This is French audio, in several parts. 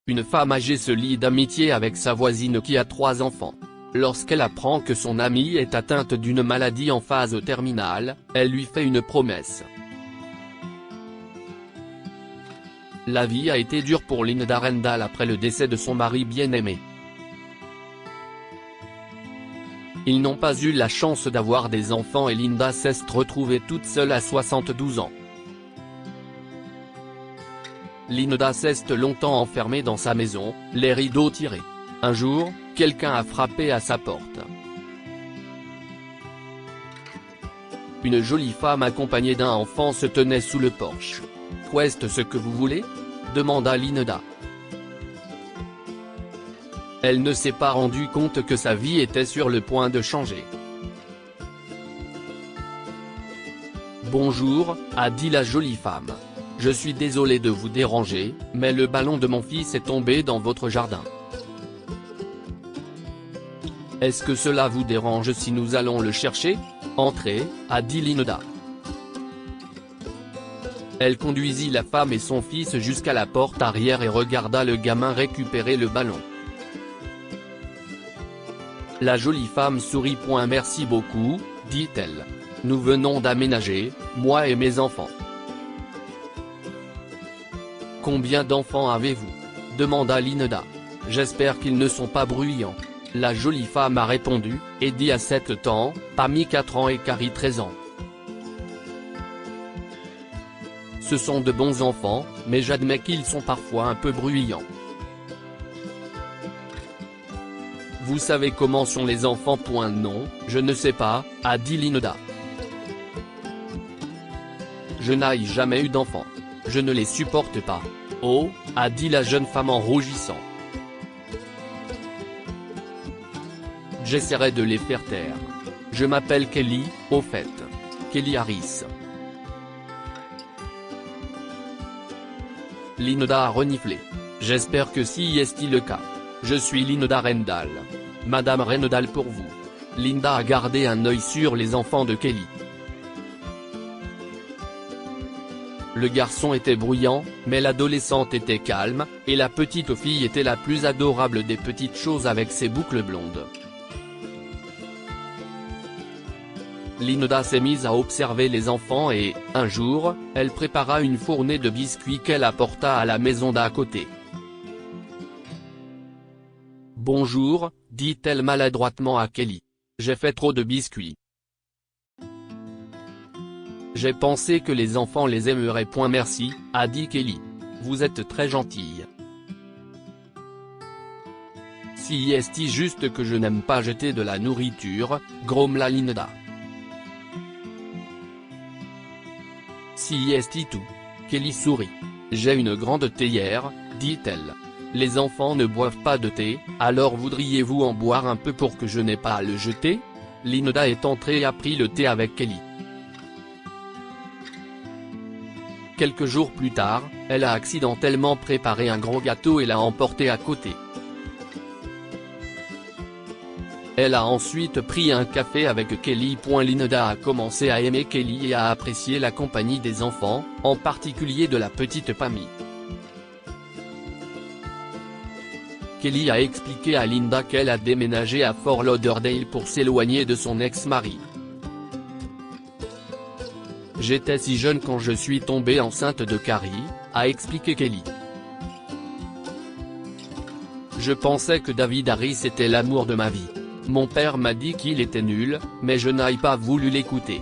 Une femme âgée se lie d'amitié avec sa voisine qui a 3 enfants. Lorsqu'elle apprend que son amie est atteinte d'une maladie en phase terminale, elle lui fait une promesse. La vie a été dure pour Linda Rendall après le décès de son mari bien-aimé. Ils n'ont pas eu la chance d'avoir des enfants et Linda s'est retrouvée toute seule à 72 ans. Linda s'est longtemps enfermée dans sa maison, les rideaux tirés. Un jour, quelqu'un a frappé à sa porte. Une jolie femme accompagnée d'un enfant se tenait sous le porche. « Qu'est-ce ce que vous voulez ?» demanda Linda. Elle ne s'est pas rendue compte que sa vie était sur le point de changer. « Bonjour » a dit la jolie femme. « Je suis désolée de vous déranger, mais le ballon de mon fils est tombé dans votre jardin. Est-ce que cela vous dérange si nous allons le chercher ? Entrez » a dit Linda. Elle conduisit la femme et son fils jusqu'à la porte arrière et regarda le gamin récupérer le ballon. La jolie femme sourit. « Merci beaucoup » dit-elle. « Nous venons d'aménager, moi et mes enfants. » « Combien d'enfants avez-vous ? » demanda Linda. « J'espère qu'ils ne sont pas bruyants. » La jolie femme a répondu, Eddie a 7 ans, Pammy 4 ans et Carrie 13 ans. « Ce sont de bons enfants, mais j'admets qu'ils sont parfois un peu bruyants. » « Vous savez comment sont les enfants ? Non, je ne sais pas, » a dit Linda. « Je n'ai jamais eu d'enfants. Je ne les supporte pas. » « Oh » a dit la jeune femme en rougissant. « J'essaierai de les faire taire. Je m'appelle Kelly, au fait. Kelly Harris. » Linda a reniflé. « J'espère que si est le cas. Je suis Linda Rendall. Madame Rendall pour vous. » Linda a gardé un œil sur les enfants de Kelly. Le garçon était bruyant, mais l'adolescente était calme, et la petite fille était la plus adorable des petites choses avec ses boucles blondes. Linda s'est mise à observer les enfants et, un jour, elle prépara une fournée de biscuits qu'elle apporta à la maison d'à côté. « Bonjour » dit-elle maladroitement à Kelly. « J'ai fait trop de biscuits. J'ai pensé que les enfants les aimeraient. Merci, » a dit Kelly. « Vous êtes très gentille. » « Si est juste que je n'aime pas jeter de la nourriture » grommela Linda. « Si est tout. » Kelly sourit. « J'ai une grande théière » dit-elle. « Les enfants ne boivent pas de thé, alors voudriez-vous en boire un peu pour que je n'ai pas à le jeter ?» Linda est entrée et a pris le thé avec Kelly. Quelques jours plus tard, elle a accidentellement préparé un gros gâteau et l'a emporté à côté. Elle a ensuite pris un café avec Kelly. Linda a commencé à aimer Kelly et à apprécier la compagnie des enfants, en particulier de la petite Pammy. Kelly a expliqué à Linda qu'elle a déménagé à Fort Lauderdale pour s'éloigner de son ex-mari. « J'étais si jeune quand je suis tombée enceinte de Carrie », a expliqué Kelly. « Je pensais que David Harris était l'amour de ma vie. Mon père m'a dit qu'il était nul, mais je n'ai pas voulu l'écouter.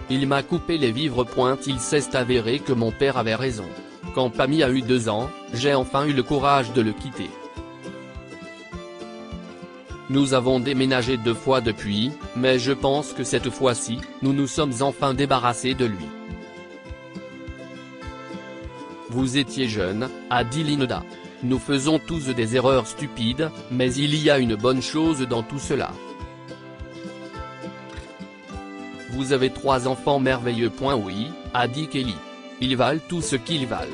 Il m'a coupé les vivres. Il s'est avéré que mon père avait raison. Quand Pammy a eu 2 ans, j'ai enfin eu le courage de le quitter. Nous avons déménagé 2 fois depuis, mais je pense que cette fois-ci, nous nous sommes enfin débarrassés de lui. » « Vous étiez jeune » a dit Linda. « Nous faisons tous des erreurs stupides, mais il y a une bonne chose dans tout cela. Vous avez 3 enfants merveilleux. » « Oui » a dit Kelly. « Ils valent tout ce qu'ils valent. »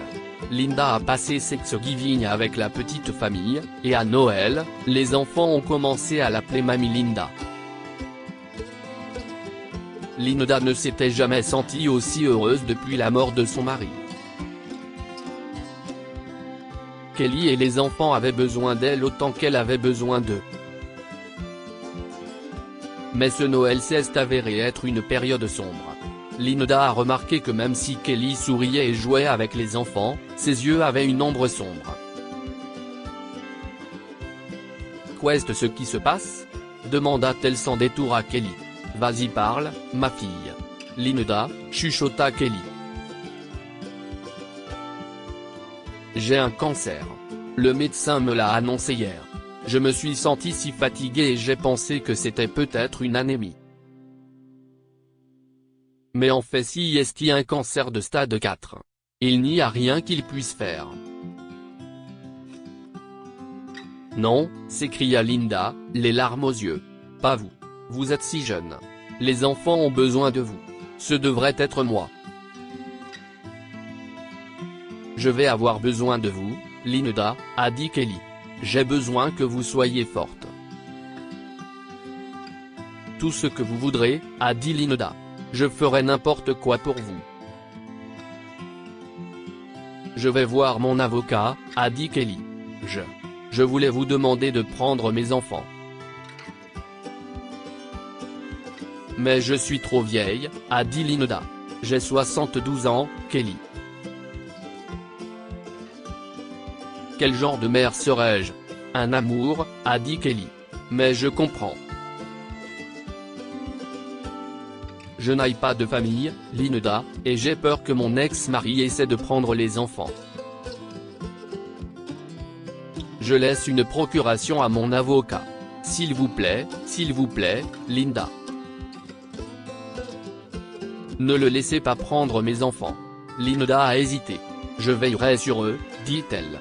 Linda a passé Thanksgiving avec la petite famille, et à Noël, les enfants ont commencé à l'appeler Mamie Linda. Linda ne s'était jamais sentie aussi heureuse depuis la mort de son mari. Kelly et les enfants avaient besoin d'elle autant qu'elle avait besoin d'eux. Mais ce Noël s'est avéré être une période sombre. Linda a remarqué que même si Kelly souriait et jouait avec les enfants, ses yeux avaient une ombre sombre. Qu'est-ce ce qui se passe ? Demanda-t-elle sans détour à Kelly. Vas-y parle, ma fille. Linda, chuchota Kelly. J'ai un cancer. Le médecin me l'a annoncé hier. Je me suis sentie si fatiguée et j'ai pensé que c'était peut-être une anémie. Mais en fait si est un cancer de stade 4. Il n'y a rien qu'il puisse faire. Non, s'écria Linda, les larmes aux yeux. Pas vous. Vous êtes si jeune. Les enfants ont besoin de vous. Ce devrait être moi. Je vais avoir besoin de vous, Linda, a dit Kelly. J'ai besoin que vous soyez forte. Tout ce que vous voudrez, a dit Linda. Je ferai n'importe quoi pour vous. Je vais voir mon avocat, a dit Kelly. Je voulais vous demander de prendre mes enfants. Mais je suis trop vieille, a dit Linda. J'ai 72 ans, Kelly. Quel genre de mère serais-je ? Un amour, a dit Kelly. Mais je comprends. Je n'aille pas de famille, Linda, et j'ai peur que mon ex-mari essaie de prendre les enfants. Je laisse une procuration à mon avocat. S'il vous plaît, Linda. Ne le laissez pas prendre mes enfants. Linda a hésité. Je veillerai sur eux, dit-elle.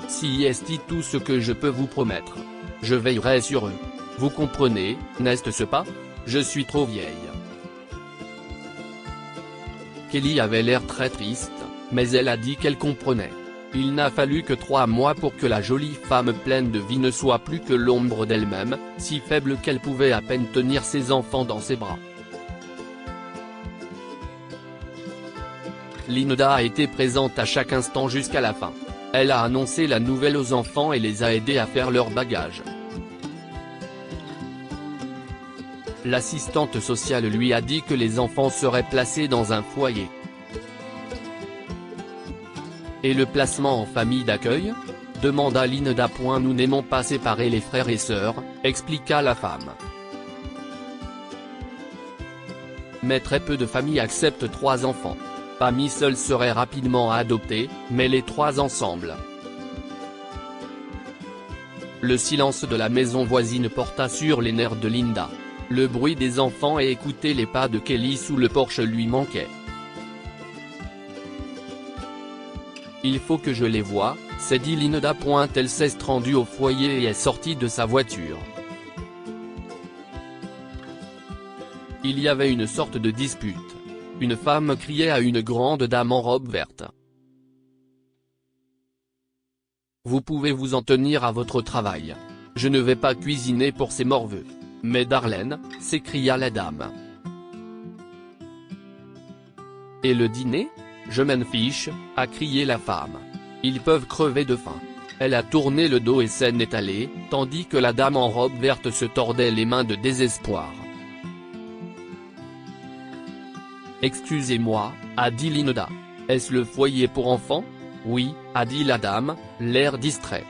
Si est tout ce que je peux vous promettre. Je veillerai sur eux. Vous comprenez, n'est-ce pas ? Je suis trop vieille. Kelly avait l'air très triste, mais elle a dit qu'elle comprenait. Il n'a fallu que 3 mois pour que la jolie femme pleine de vie ne soit plus que l'ombre d'elle-même, si faible qu'elle pouvait à peine tenir ses enfants dans ses bras. Linda a été présente à chaque instant jusqu'à la fin. Elle a annoncé la nouvelle aux enfants et les a aidés à faire leur bagage. L'assistante sociale lui a dit que les enfants seraient placés dans un foyer. Et le placement en famille d'accueil ? Demanda Linda. Nous n'aimons pas séparer les frères et sœurs, expliqua la femme. Mais très peu de familles acceptent 3 enfants. Famille seule serait rapidement à adopter, mais les 3 ensemble. Le silence de la maison voisine porta sur les nerfs de Linda. Le bruit des enfants et écouter les pas de Kelly sous le porche lui manquait. Il faut que je les voie, s'est dit Linda. Elle s'est rendue au foyer et est sortie de sa voiture. Il y avait une sorte de dispute. Une femme criait à une grande dame en robe verte. Vous pouvez vous en tenir à votre travail. Je ne vais pas cuisiner pour ces morveux. Mais Darlene, s'écria la dame. Et le dîner ? Je m'en fiche, a crié la femme. Ils peuvent crever de faim. Elle a tourné le dos et s'en est allée, tandis que la dame en robe verte se tordait les mains de désespoir. Excusez-moi, a dit Linda. Est-ce le foyer pour enfants ? Oui, a dit la dame, l'air distrait.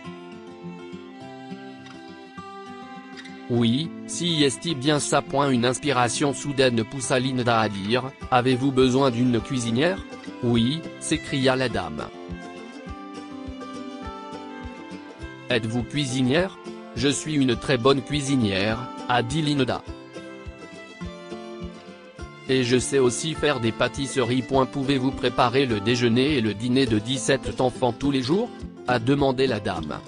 Oui, si est bien ça. Une inspiration soudaine poussa Linda à dire, avez-vous besoin d'une cuisinière ? Oui, s'écria la dame. Êtes-vous cuisinière ? Je suis une très bonne cuisinière, a dit Linda. Et je sais aussi faire des pâtisseries. Pouvez-vous préparer le déjeuner et le dîner de 17 enfants tous les jours ? A demandé la dame.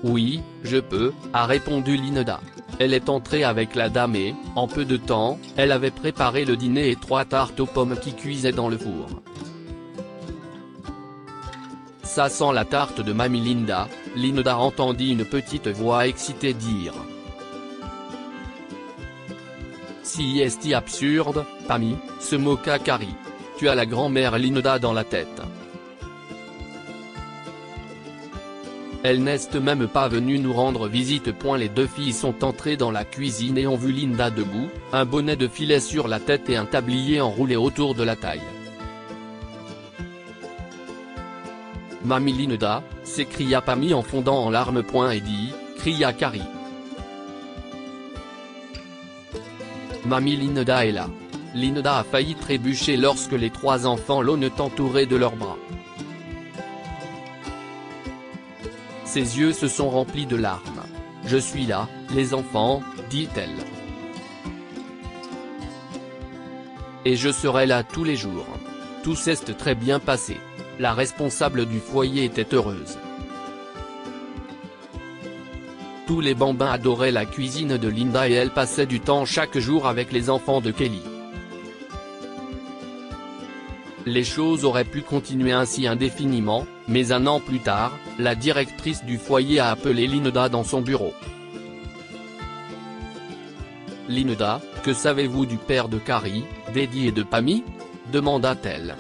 Oui, je peux, a répondu Linda. Elle est entrée avec la dame et, en peu de temps, elle avait préparé le dîner et 3 tartes aux pommes qui cuisaient dans le four. Ça sent la tarte de Mamie Linda, Linda entendit une petite voix excitée dire. Si est absurde, Pammy, se moqua Carrie. Tu as la grand-mère Linda dans la tête. Elle n'est même pas venue nous rendre visite. Les deux filles sont entrées dans la cuisine et ont vu Linda debout, un bonnet de filet sur la tête et un tablier enroulé autour de la taille. Mamie Linda, s'écria Pammy en fondant en larmes. Et dit, cria Carrie. Mamie Linda est là. Linda a failli trébucher lorsque les trois enfants l'ont entourée de leurs bras. Ses yeux se sont remplis de larmes. Je suis là, les enfants, dit-elle. Et je serai là tous les jours. Tout s'est très bien passé. La responsable du foyer était heureuse. Tous les bambins adoraient la cuisine de Linda et elle passait du temps chaque jour avec les enfants de Kelly. Les choses auraient pu continuer ainsi indéfiniment, mais un an plus tard, la directrice du foyer a appelé Linda dans son bureau. Linda, que savez-vous du père de Carrie, d'Eddie et de Pammy ? demanda-t-elle.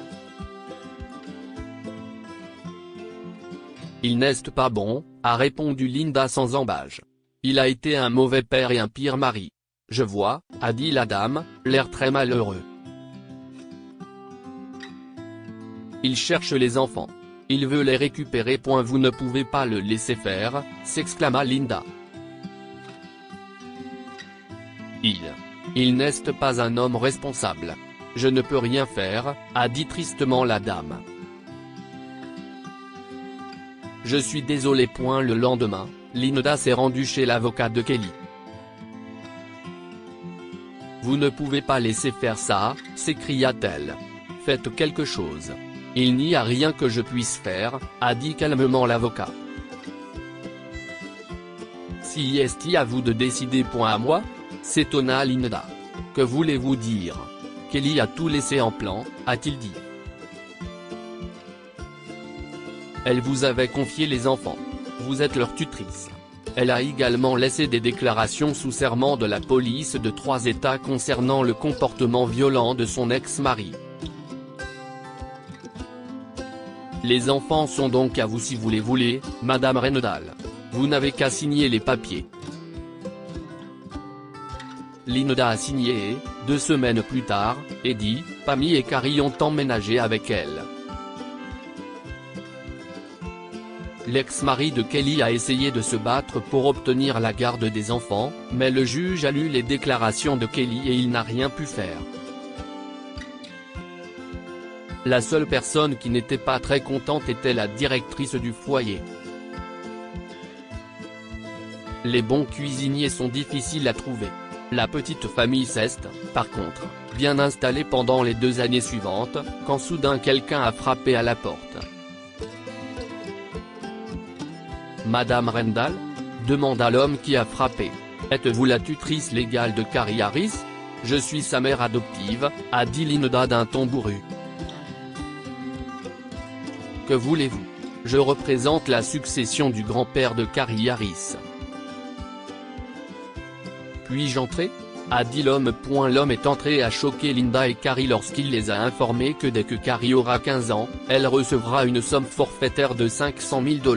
Il n'est pas bon, a répondu Linda sans embâche. Il a été un mauvais père et un pire mari. Je vois, a dit la dame, l'air très malheureux. Il cherche les enfants. Il veut les récupérer. Vous ne pouvez pas le laisser faire, s'exclama Linda. Il n'est pas un homme responsable. Je ne peux rien faire, a dit tristement la dame. Je suis désolé. Le lendemain, Linda s'est rendue chez l'avocat de Kelly. Vous ne pouvez pas laisser faire ça, s'écria-t-elle. Faites quelque chose. Il n'y a rien que je puisse faire, a dit calmement l'avocat. Si est à vous de décider. À moi ? s'étonna Linda. Que voulez-vous dire ? Kelly a tout laissé en plan, a-t-il dit. Elle vous avait confié les enfants. Vous êtes leur tutrice. Elle a également laissé des déclarations sous serment de la police de 3 États concernant le comportement violent de son ex-mari. Les enfants sont donc à vous si vous les voulez, Madame Rendall. Vous n'avez qu'à signer les papiers. Linda a signé et, 2 semaines plus tard, Eddie, Pammy et Carrie ont emménagé avec elle. L'ex-mari de Kelly a essayé de se battre pour obtenir la garde des enfants, mais le juge a lu les déclarations de Kelly et il n'a rien pu faire. La seule personne qui n'était pas très contente était la directrice du foyer. Les bons cuisiniers sont difficiles à trouver. La petite famille s'est, par contre, bien installée pendant les 2 années suivantes, quand soudain quelqu'un a frappé à la porte. Madame Rendall ? demanda l'homme qui a frappé. Êtes-vous la tutrice légale de Carrie Harris ? Je suis sa mère adoptive, a dit Linda d'un ton bourru. Que voulez-vous ? Je représente la succession du grand-père de Carrie Harris. Puis-je entrer ? a dit l'homme. L'homme est entré et a choqué Linda et Carrie lorsqu'il les a informés que dès que Carrie aura 15 ans, elle recevra une somme forfaitaire de $500 000.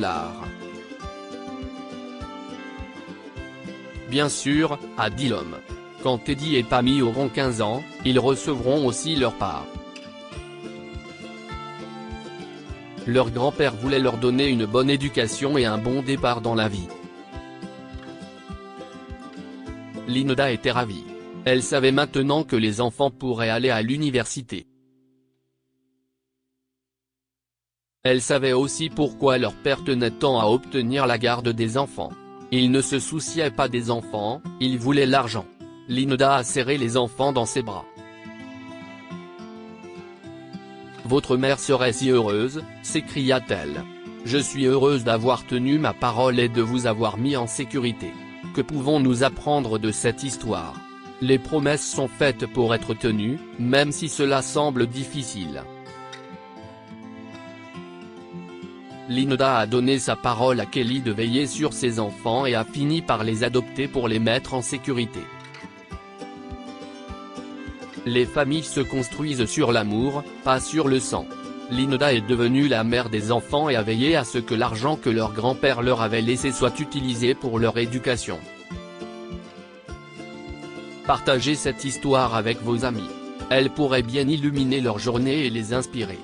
Bien sûr, a dit l'homme. Quand Eddie et Pammy auront 15 ans, ils recevront aussi leur part. Leur grand-père voulait leur donner une bonne éducation et un bon départ dans la vie. Linda était ravie. Elle savait maintenant que les enfants pourraient aller à l'université. Elle savait aussi pourquoi leur père tenait tant à obtenir la garde des enfants. Il ne se souciait pas des enfants, il voulait l'argent. Linda a serré les enfants dans ses bras. Votre mère serait si heureuse, s'écria-t-elle. Je suis heureuse d'avoir tenu ma parole et de vous avoir mis en sécurité. Que pouvons-nous apprendre de cette histoire ? Les promesses sont faites pour être tenues, même si cela semble difficile. Linda a donné sa parole à Kelly de veiller sur ses enfants et a fini par les adopter pour les mettre en sécurité. Les familles se construisent sur l'amour, pas sur le sang. Linda est devenue la mère des enfants et a veillé à ce que l'argent que leur grand-père leur avait laissé soit utilisé pour leur éducation. Partagez cette histoire avec vos amis. Elle pourrait bien illuminer leur journée et les inspirer.